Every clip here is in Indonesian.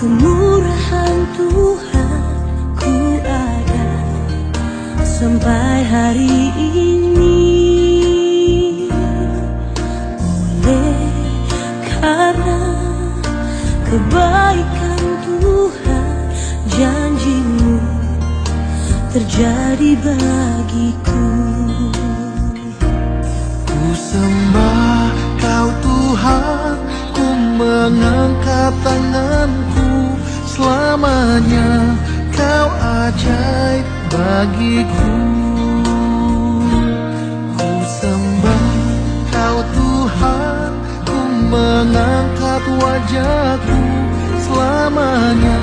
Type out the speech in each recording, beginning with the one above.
kemurahan Tuhan ku ada sampai hari ini. Oleh karena kebaikan Tuhan, janji-Mu terjadi bagiku. Ku sembah Kau Tuhan, ku mengangkat tanganku, selamanya Kau ajaib bagiku. Ku sembah Kau Tuhan, ku mengangkat wajahku, selamanya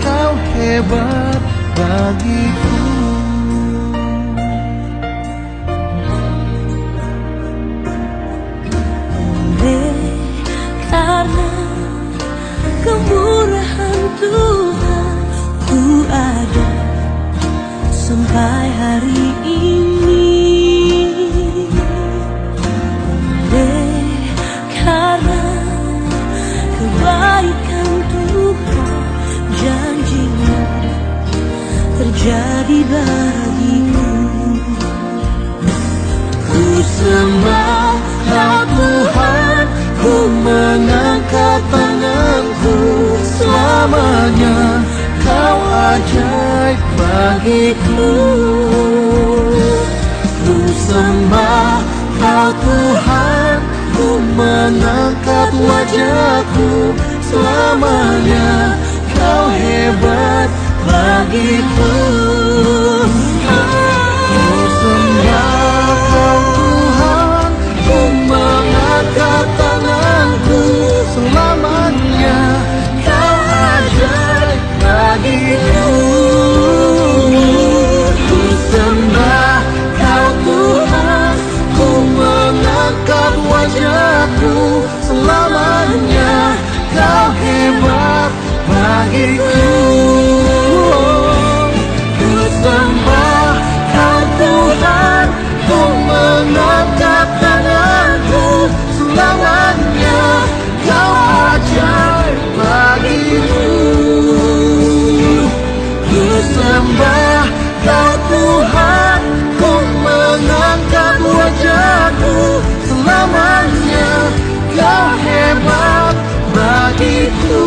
Kau hebat bagiku. Karena kemurahan Tuhan ku ada sampai hari ini. Oleh karena kebaikan Tuhan, janji-Mu terjadi bagiku. Ku sembah Kau Tuhan, ku mengangkat tanganku, selamanya Kau ajaib bagiku. Ku sembah Kau Tuhan, ku mengangkat wajahku, selamanya Kau hebat bagiku. Ku sembah Kau Tuhan, ku mengangkat tanganku, selamanya Kau ajaib bagiku. Ku sembah Kau Tuhan, ku mengangkat wajahku, selamanya Kau hebat bagiku. Ku sembah Kau Tuhan, ku mengangkat tanganku, selamanya Kau ajaib bagiku. Ku sembah Kau Tuhan, ku mengangkat wajahku, selamanya Kau hebat bagiku.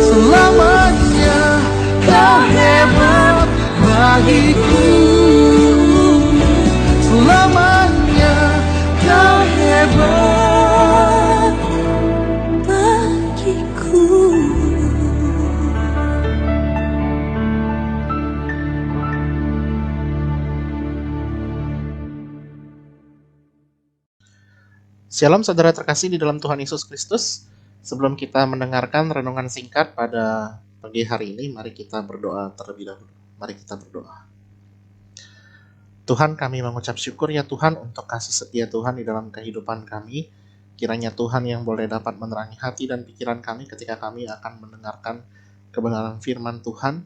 Selamanya Kau hebat bagiku. Selamanya Kau hebat bagiku. Shalom saudara terkasih di dalam Tuhan Yesus Kristus. Sebelum kita mendengarkan renungan singkat pada pagi hari ini, mari kita berdoa terlebih dahulu. Mari kita berdoa. Tuhan, kami mengucap syukur ya Tuhan untuk kasih setia Tuhan di dalam kehidupan kami. Kiranya Tuhan yang boleh dapat menerangi hati dan pikiran kami ketika kami akan mendengarkan kebenaran firman Tuhan.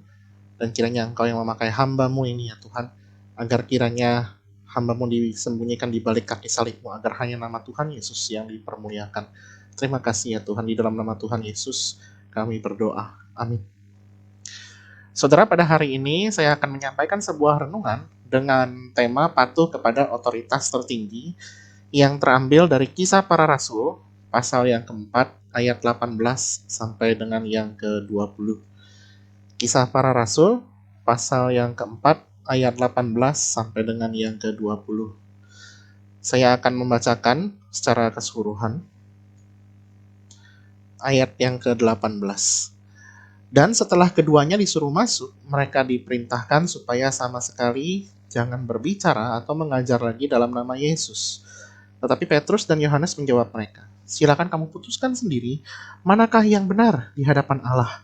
Dan kiranya Engkau yang memakai hamba-Mu ini ya Tuhan, agar kiranya hamba-Mu disembunyikan di balik kaki salib-Mu, agar hanya nama Tuhan Yesus yang dipermuliakan. Terima kasih ya Tuhan, di dalam nama Tuhan Yesus kami berdoa. Amin. Saudara, pada hari ini saya akan menyampaikan sebuah renungan dengan tema patuh kepada otoritas tertinggi yang terambil dari Kisah Para Rasul, pasal yang keempat, ayat 18 sampai dengan yang ke-20. Kisah Para Rasul, pasal yang keempat, ayat 18 sampai dengan yang ke-20. Saya akan membacakan secara keseluruhan ayat yang ke-18. Dan setelah keduanya disuruh masuk, mereka diperintahkan supaya sama sekali jangan berbicara atau mengajar lagi dalam nama Yesus. Tetapi Petrus dan Yohanes menjawab mereka, "Silakan kamu putuskan sendiri, manakah yang benar di hadapan Allah,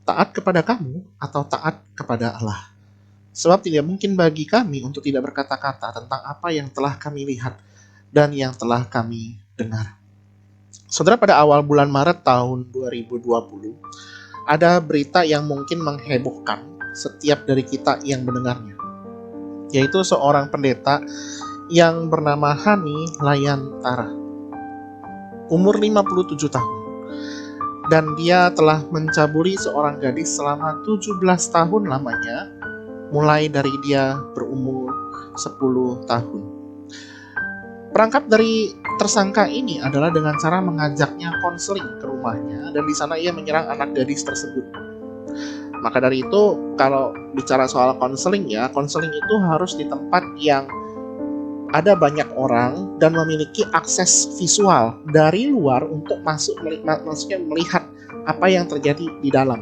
taat kepada kamu atau taat kepada Allah. Sebab tidak mungkin bagi kami untuk tidak berkata-kata tentang apa yang telah kami lihat dan yang telah kami dengar." Saudara, pada awal bulan Maret tahun 2020, ada berita yang mungkin menghebohkan setiap dari kita yang mendengarnya, yaitu seorang pendeta yang bernama Hani Layantara, umur 57 tahun. dan dia telah mencabuli seorang gadis selama 17 tahun lamanya, mulai dari dia berumur 10 tahun. Perangkap dari tersangka ini adalah dengan cara mengajaknya konseling ke rumahnya, dan di sana ia menyerang anak gadis tersebut. Maka dari itu, kalau bicara soal konseling konseling itu harus di tempat yang ada banyak orang dan memiliki akses visual dari luar untuk maksudnya melihat apa yang terjadi di dalam.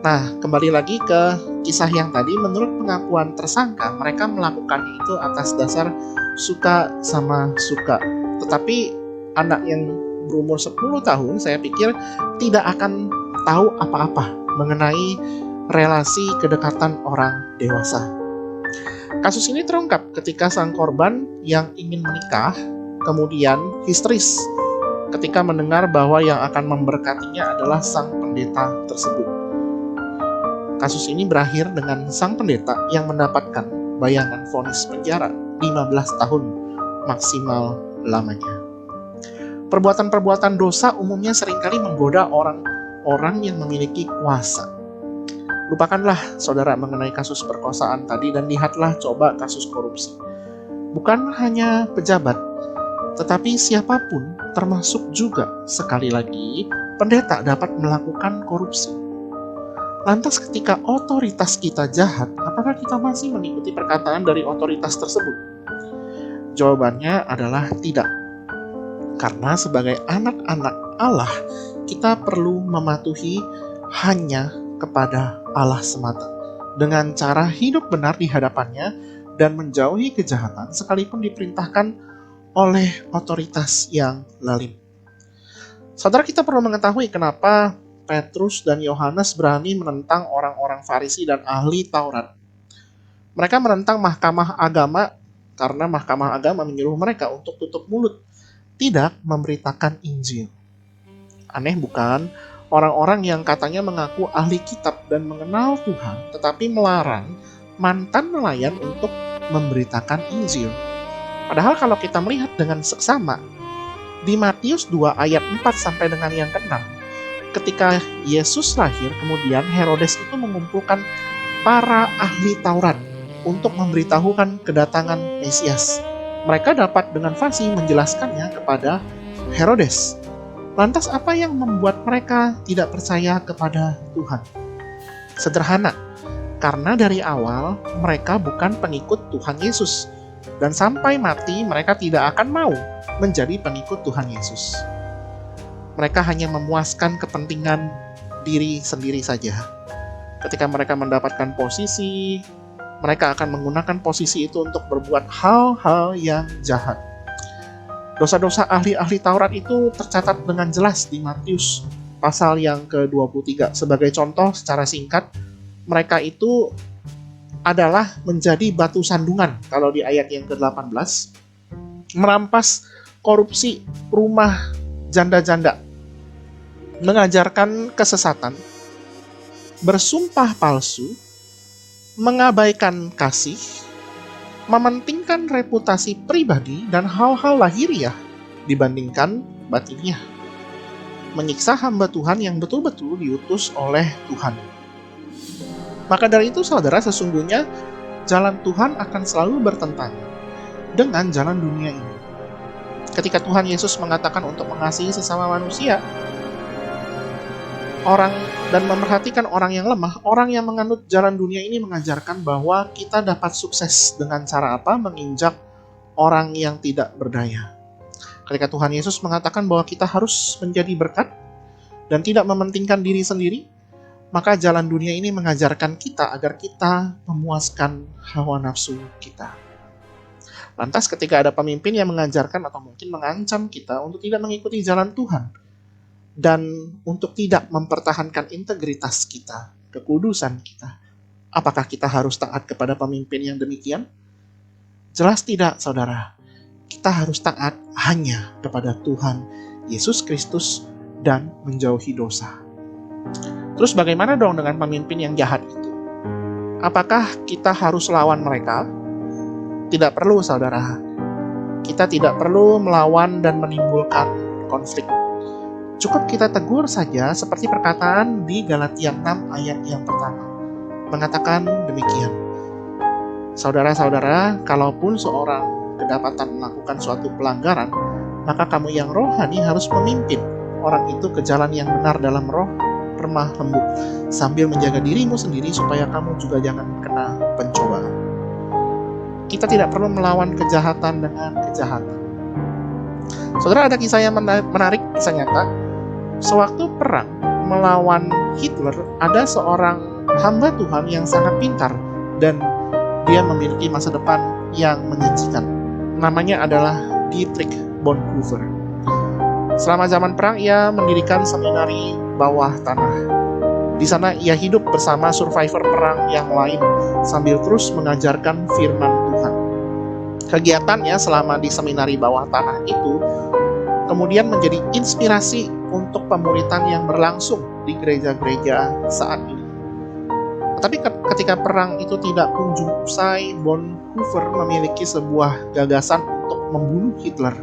Nah, kembali lagi ke kisah yang tadi, menurut pengakuan tersangka, mereka melakukannya itu atas dasar suka sama suka. Tetapi anak yang berumur 10 tahun, saya pikir tidak akan tahu apa-apa mengenai relasi kedekatan orang dewasa. Kasus ini terungkap ketika sang korban yang ingin menikah kemudian histeris ketika mendengar bahwa yang akan memberkatinya adalah sang pendeta tersebut. Kasus ini berakhir dengan sang pendeta yang mendapatkan bayangan vonis penjara 15 tahun maksimal lamanya. Perbuatan-perbuatan dosa umumnya seringkali menggoda orang-orang yang memiliki kuasa. Lupakanlah saudara mengenai kasus perkosaan tadi dan lihatlah coba kasus korupsi. Bukan hanya pejabat, tetapi siapapun, termasuk juga sekali lagi pendeta dapat melakukan korupsi. Lantas ketika otoritas kita jahat, apakah kita masih mengikuti perkataan dari otoritas tersebut? Jawabannya adalah tidak. Karena sebagai anak-anak Allah, kita perlu mematuhi hanya kepada Allah semata, dengan cara hidup benar di hadapannya dan menjauhi kejahatan sekalipun diperintahkan oleh otoritas yang lalim. Saudara, kita perlu mengetahui kenapa Petrus dan Yohanes berani menentang orang-orang Farisi dan ahli Taurat. Mereka menentang mahkamah agama karena mahkamah agama menyuruh mereka untuk tutup mulut, tidak memberitakan Injil. Aneh bukan? Orang-orang yang katanya mengaku ahli kitab dan mengenal Tuhan, tetapi melarang mantan nelayan untuk memberitakan Injil. Padahal kalau kita melihat dengan seksama, di Matius 2 ayat 4 sampai dengan yang ke-6, ketika Yesus lahir, kemudian Herodes itu mengumpulkan para ahli Taurat untuk memberitahukan kedatangan Mesias. Mereka dapat dengan fasih menjelaskannya kepada Herodes. Lantas apa yang membuat mereka tidak percaya kepada Tuhan? Sederhana, karena dari awal mereka bukan pengikut Tuhan Yesus. Dan sampai mati mereka tidak akan mau menjadi pengikut Tuhan Yesus. Mereka hanya memuaskan kepentingan diri sendiri saja. Ketika mereka mendapatkan posisi, mereka akan menggunakan posisi itu untuk berbuat hal-hal yang jahat. Dosa-dosa ahli-ahli Taurat itu tercatat dengan jelas di Matius pasal yang ke-23. Sebagai contoh secara singkat, mereka itu adalah menjadi batu sandungan kalau di ayat yang ke-18, merampas korupsi rumah janda-janda, mengajarkan kesesatan, bersumpah palsu, mengabaikan kasih, mementingkan reputasi pribadi dan hal-hal lahiriah dibandingkan batiniah, menyiksa hamba Tuhan yang betul-betul diutus oleh Tuhan. Maka dari itu saudara, sesungguhnya jalan Tuhan akan selalu bertentangan dengan jalan dunia ini. Ketika Tuhan Yesus mengatakan untuk mengasihi sesama manusia, orang dan memperhatikan orang yang lemah, orang yang menganut jalan dunia ini mengajarkan bahwa kita dapat sukses dengan cara apa? Menginjak orang yang tidak berdaya. Ketika Tuhan Yesus mengatakan bahwa kita harus menjadi berkat dan tidak mementingkan diri sendiri, maka jalan dunia ini mengajarkan kita agar kita memuaskan hawa nafsu kita. Lantas ketika ada pemimpin yang mengajarkan atau mungkin mengancam kita untuk tidak mengikuti jalan Tuhan dan untuk tidak mempertahankan integritas kita, kekudusan kita, apakah kita harus taat kepada pemimpin yang demikian? Jelas tidak, saudara. Kita harus taat hanya kepada Tuhan Yesus Kristus dan menjauhi dosa. Terus bagaimana dong dengan pemimpin yang jahat itu? Apakah kita harus lawan mereka? Tidak perlu, saudara. Kita tidak perlu melawan dan menimbulkan konflik. Cukup kita tegur saja seperti perkataan di Galatia 6 ayat yang pertama. Mengatakan demikian. Saudara-saudara, kalaupun seorang kedapatan melakukan suatu pelanggaran, maka kamu yang rohani harus memimpin orang itu ke jalan yang benar dalam roh remah lembut, sambil menjaga dirimu sendiri supaya kamu juga jangan kena pencobaan. Kita tidak perlu melawan kejahatan dengan kejahatan. Saudara, ada kisah yang menarik, kisah nyata. Sewaktu perang melawan Hitler, ada seorang hamba Tuhan yang sangat pintar dan dia memiliki masa depan yang menjanjikan. Namanya adalah Dietrich Bonhoeffer. Selama zaman perang, ia mendirikan seminari bawah tanah. Di sana ia hidup bersama survivor perang yang lain sambil terus mengajarkan firman Tuhan. Kegiatannya selama di seminari bawah tanah itu kemudian menjadi inspirasi untuk pemuritan yang berlangsung di gereja-gereja saat ini. Tapi ketika perang itu tidak kunjung usai, Bonhoeffer memiliki sebuah gagasan untuk membunuh Hitler.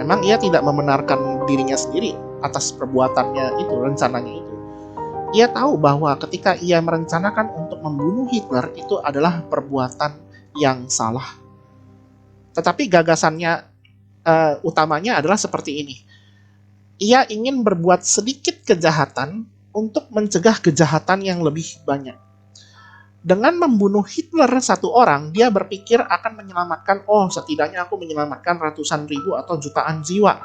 Memang ia tidak membenarkan dirinya sendiri atas perbuatannya itu, rencananya itu. Ia tahu bahwa ketika ia merencanakan untuk membunuh Hitler itu adalah perbuatan yang salah. Tetapi gagasannya utamanya adalah seperti ini. Ia ingin berbuat sedikit kejahatan untuk mencegah kejahatan yang lebih banyak. Dengan membunuh Hitler satu orang, dia berpikir akan menyelamatkan, setidaknya aku menyelamatkan ratusan ribu atau jutaan jiwa.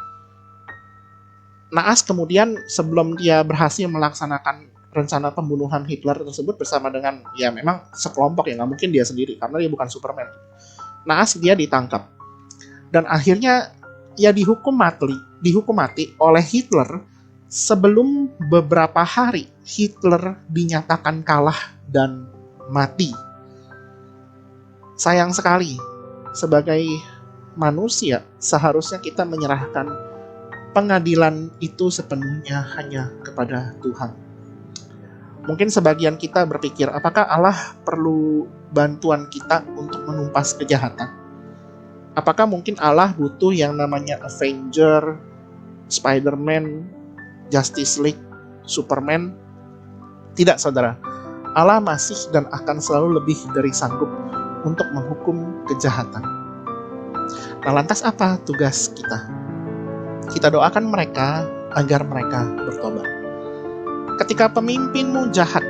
Naas kemudian sebelum dia berhasil melaksanakan rencana pembunuhan Hitler tersebut bersama dengan, ya memang sekelompok, ya nggak mungkin dia sendiri, karena dia bukan Superman. Naas dia ditangkap. Dan akhirnya ia dihukum mati oleh Hitler sebelum beberapa hari Hitler dinyatakan kalah dan mati. Sayang sekali, sebagai manusia seharusnya kita menyerahkan pengadilan itu sepenuhnya hanya kepada Tuhan. Mungkin sebagian kita berpikir, apakah Allah perlu bantuan kita untuk menumpas kejahatan? Apakah mungkin Allah butuh yang namanya Avenger, Spider-Man, Justice League, Superman? Tidak, saudara. Allah masih dan akan selalu lebih dari sanggup untuk menghukum kejahatan. Nah, lantas apa tugas kita? Kita doakan mereka agar mereka bertobat. Ketika pemimpinmu jahat,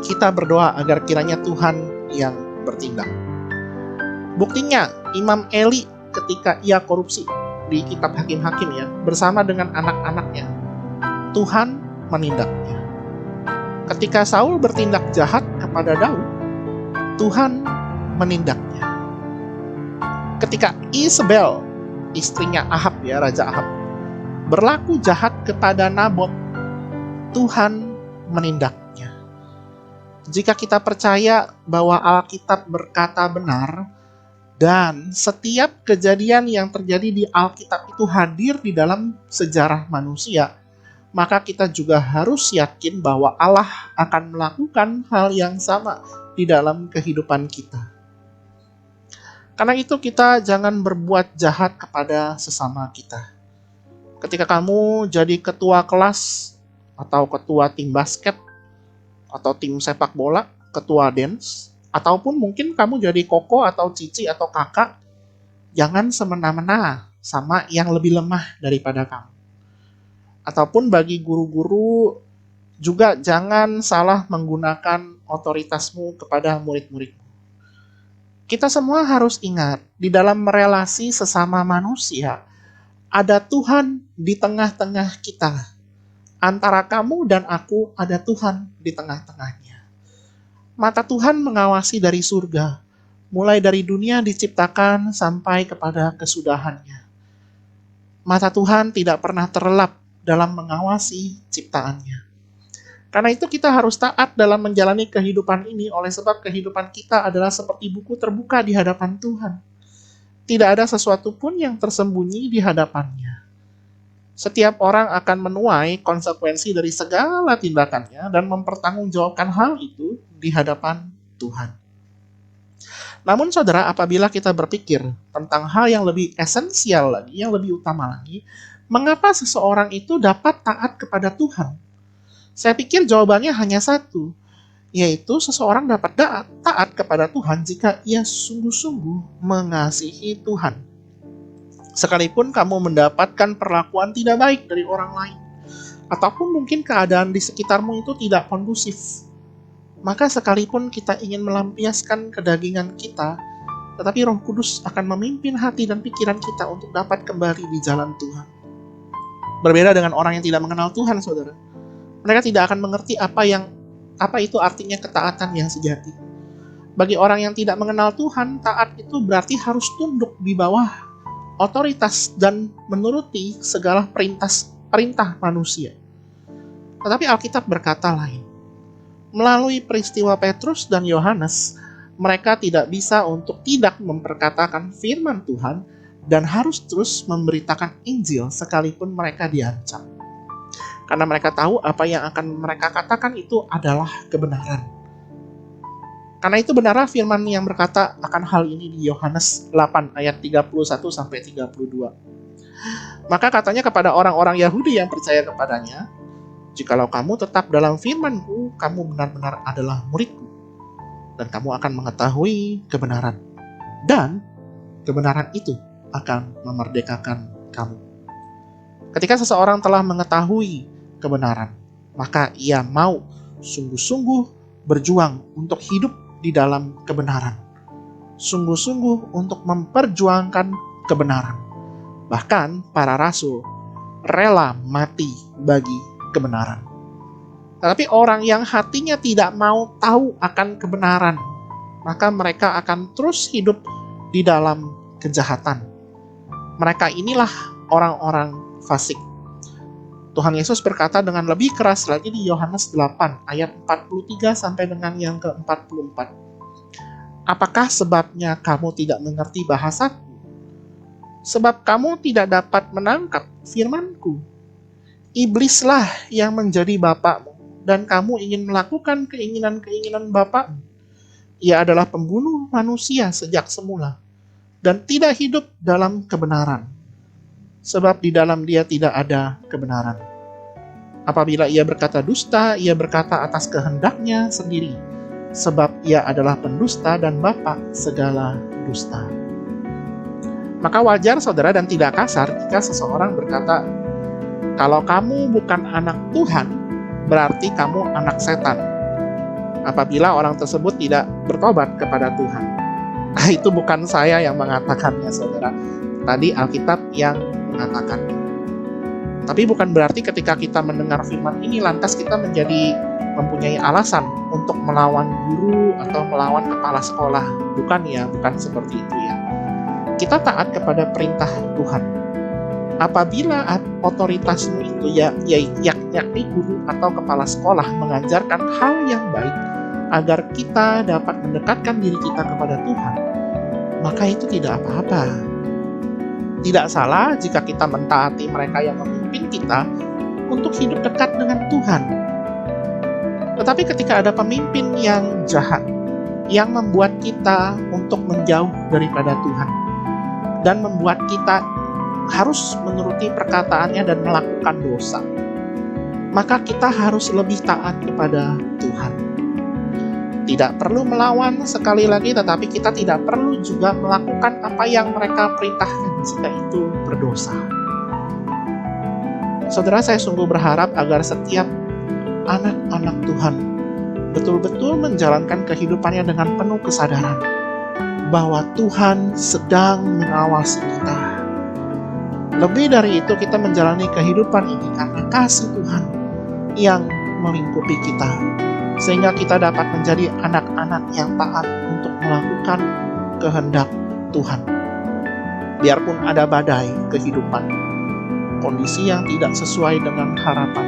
kita berdoa agar kiranya Tuhan yang bertindak. Buktinya, Imam Eli ketika ia korupsi di kitab Hakim-Hakim ya, bersama dengan anak-anaknya, Tuhan menindaknya. Ketika Saul bertindak jahat kepada Daud, Tuhan menindaknya. Ketika Isabel, istrinya Ahab ya, Raja Ahab, berlaku jahat kepada Nabot, Tuhan menindaknya. Jika kita percaya bahwa Alkitab berkata benar, dan setiap kejadian yang terjadi di Alkitab itu hadir di dalam sejarah manusia, maka kita juga harus yakin bahwa Allah akan melakukan hal yang sama di dalam kehidupan kita. Karena itu kita jangan berbuat jahat kepada sesama kita. Ketika kamu jadi ketua kelas, atau ketua tim basket, atau tim sepak bola, ketua dance, ataupun mungkin kamu jadi koko atau cici atau kakak, jangan semena-mena sama yang lebih lemah daripada kamu. Ataupun bagi guru-guru juga jangan salah menggunakan otoritasmu kepada murid-muridmu. Kita semua harus ingat, di dalam relasi sesama manusia, ada Tuhan di tengah-tengah kita. Antara kamu dan aku ada Tuhan di tengah-tengahnya. Mata Tuhan mengawasi dari surga, mulai dari dunia diciptakan sampai kepada kesudahannya. Mata Tuhan tidak pernah terlelap dalam mengawasi ciptaannya. Karena itu kita harus taat dalam menjalani kehidupan ini, oleh sebab kehidupan kita adalah seperti buku terbuka di hadapan Tuhan. Tidak ada sesuatu pun yang tersembunyi di hadapannya. Setiap orang akan menuai konsekuensi dari segala tindakannya dan mempertanggungjawabkan hal itu di hadapan Tuhan. Namun saudara, apabila kita berpikir tentang hal yang lebih esensial lagi, yang lebih utama lagi, mengapa seseorang itu dapat taat kepada Tuhan? Saya pikir jawabannya hanya satu, yaitu seseorang dapat taat kepada Tuhan jika ia sungguh-sungguh mengasihi Tuhan. Sekalipun kamu mendapatkan perlakuan tidak baik dari orang lain, ataupun mungkin keadaan di sekitarmu itu tidak kondusif, maka sekalipun kita ingin melampiaskan kedagingan kita, tetapi Roh Kudus akan memimpin hati dan pikiran kita untuk dapat kembali di jalan Tuhan. Berbeda dengan orang yang tidak mengenal Tuhan, saudara. Mereka tidak akan mengerti apa itu artinya ketaatan yang sejati. Bagi orang yang tidak mengenal Tuhan, taat itu berarti harus tunduk di bawah otoritas dan menuruti segala perintah manusia. Tetapi Alkitab berkata lain. Melalui peristiwa Petrus dan Yohanes, mereka tidak bisa untuk tidak memperkatakan firman Tuhan dan harus terus memberitakan Injil sekalipun mereka diancam. Karena mereka tahu apa yang akan mereka katakan itu adalah kebenaran. Karena itu benarlah firman yang berkata akan hal ini di Yohanes 8 ayat 31-32. Maka katanya kepada orang-orang Yahudi yang percaya kepadanya, jikalau kamu tetap dalam firman-Ku, kamu benar-benar adalah murid-Ku, dan kamu akan mengetahui kebenaran. Dan kebenaran itu akan memerdekakan kamu. Ketika seseorang telah mengetahui kebenaran, maka ia mau sungguh-sungguh berjuang untuk hidup di dalam kebenaran. Sungguh-sungguh untuk memperjuangkan kebenaran. Bahkan para rasul rela mati bagi kebenaran. Tetapi orang yang hatinya tidak mau tahu akan kebenaran, maka mereka akan terus hidup di dalam kejahatan. Mereka inilah orang-orang fasik. Tuhan Yesus berkata dengan lebih keras lagi di Yohanes 8 ayat 43 sampai dengan yang ke-44. Apakah sebabnya kamu tidak mengerti bahasaku? Sebab kamu tidak dapat menangkap firman-Ku. Iblislah yang menjadi bapakmu, dan kamu ingin melakukan keinginan-keinginan bapakmu. Ia adalah pembunuh manusia sejak semula, dan tidak hidup dalam kebenaran, sebab di dalam dia tidak ada kebenaran. Apabila ia berkata dusta, ia berkata atas kehendaknya sendiri, sebab ia adalah pendusta dan bapa segala dusta. Maka wajar, saudara, dan tidak kasar jika seseorang berkata, kalau kamu bukan anak Tuhan, berarti kamu anak setan. Apabila orang tersebut tidak bertobat kepada Tuhan. Itu bukan saya yang mengatakannya, saudara. Tadi Alkitab yang mengatakannya. Tapi bukan berarti ketika kita mendengar firman ini lantas kita mempunyai alasan untuk melawan guru atau melawan kepala sekolah. Bukan seperti itu ya. Kita taat kepada perintah Tuhan. Apabila otoritasmu itu yakni guru atau kepala sekolah mengajarkan hal yang baik agar kita dapat mendekatkan diri kita kepada Tuhan, maka itu tidak apa-apa. Tidak salah jika kita mentaati mereka yang memimpin kita untuk hidup dekat dengan Tuhan. Tetapi ketika ada pemimpin yang jahat, yang membuat kita untuk menjauh daripada Tuhan, dan membuat kita harus menuruti perkataannya dan melakukan dosa, maka kita harus lebih taat kepada Tuhan. Tidak perlu melawan sekali lagi, tetapi kita tidak perlu juga melakukan apa yang mereka perintahkan jika itu berdosa. Saudara, saya sungguh berharap agar setiap anak-anak Tuhan betul-betul menjalankan kehidupannya dengan penuh kesadaran bahwa Tuhan sedang mengawasi kita. Lebih dari itu, kita menjalani kehidupan ini karena kasih Tuhan yang melingkupi kita, sehingga kita dapat menjadi anak-anak yang taat untuk melakukan kehendak Tuhan. Biarpun ada badai kehidupan, kondisi yang tidak sesuai dengan harapan,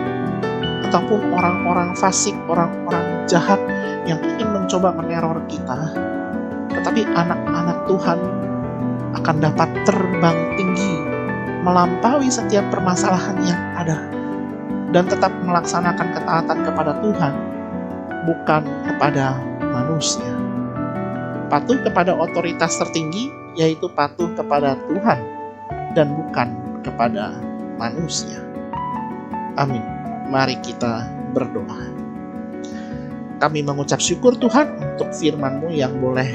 ataupun orang-orang fasik, orang-orang jahat yang ingin mencoba meneror kita, tetapi anak-anak Tuhan akan dapat terbang tinggi, melampaui setiap permasalahan yang ada, dan tetap melaksanakan ketaatan kepada Tuhan, bukan kepada manusia. Patuh kepada otoritas tertinggi, yaitu patuh kepada Tuhan dan bukan kepada manusia. Amin. Mari kita berdoa. Kami mengucap syukur Tuhan untuk firman-Mu yang boleh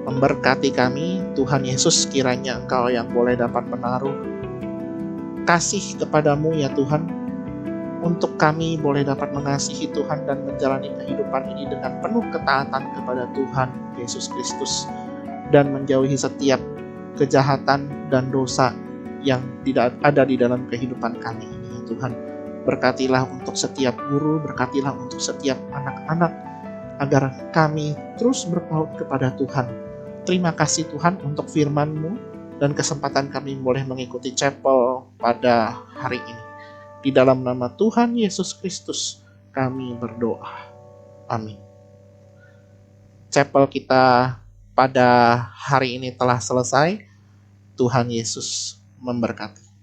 memberkati kami. Tuhan Yesus, kiranya Engkau yang boleh dapat menaruh kasih kepadamu ya Tuhan, untuk kami boleh dapat mengasihi Tuhan dan menjalani kehidupan ini dengan penuh ketaatan kepada Tuhan Yesus Kristus, dan menjauhi setiap kejahatan dan dosa yang tidak ada di dalam kehidupan kami ini ya Tuhan. Berkatilah untuk setiap guru, berkatilah untuk setiap anak-anak, agar kami terus berpaut kepada Tuhan. Terima kasih Tuhan untuk firman-Mu dan kesempatan kami boleh mengikuti chapel pada hari ini. Di dalam nama Tuhan Yesus Kristus kami berdoa. Amin. Chapel kita pada hari ini telah selesai. Tuhan Yesus memberkati.